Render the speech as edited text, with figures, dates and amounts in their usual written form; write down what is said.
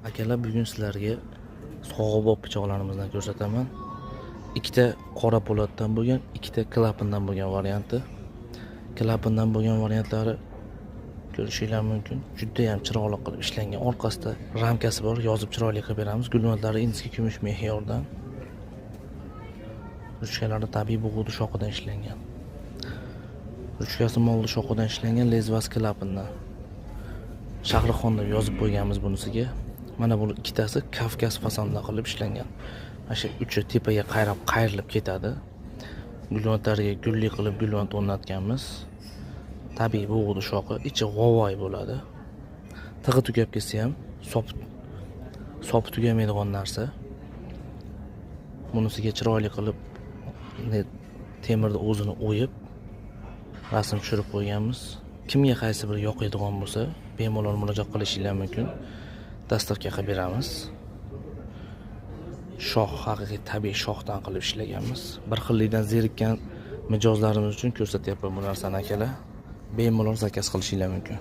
Akalar, bugun sizlarga sog'ibop pichoqlarimizdan ko'rsataman. Ikkita qora po'latdan bo'lgan, ikkita klapandan bo'lgan varianti. Klapandan bo'lgan variantlari ko'rishinglar mumkin. Juda ham chiroyli qilib ishlangan. Orqasida ramkasi bor, yozib chiroyli qilib beramiz. Gulnotlari ingichka kumush me'yordan. Ruchkalari tabiiy bug'u shoxidan ishlangan. Ruchkasi molli shoxidan ishlangan, lezvasi klapandan. Shahrixon deb yozib qo'yganmiz bunisiga. Mana bu ikkitasi Kavkaz fasonda qilib ishlangan. Mana shu uchi tepaga qayrilib ketadi. Gulnotlariga gulli qilib gulnot o'rnatganmiz. Tabiiy bug'u shoxi, ichi g'ovoy bo'ladi. Tig'i tugab ketsa ham sopi tugamaydigan narsa. Bunisiga chiroyli qilib temirni o'zini o'yib rasm tushirib qo'yganmiz. Kimga qaysi biri yoqadigan bo'lsa, bemalol murojaat qilishingiz mumkin. Dastavka qilib beramiz. Shox haqiqiy tabiiy shoxdan qilib ishlaganmiz. Bir xillikdan zerikkan mijozlarimiz uchun ko'rsatyapman bu narsani akalar. Bemalol zakaz qilishingiz mumkin.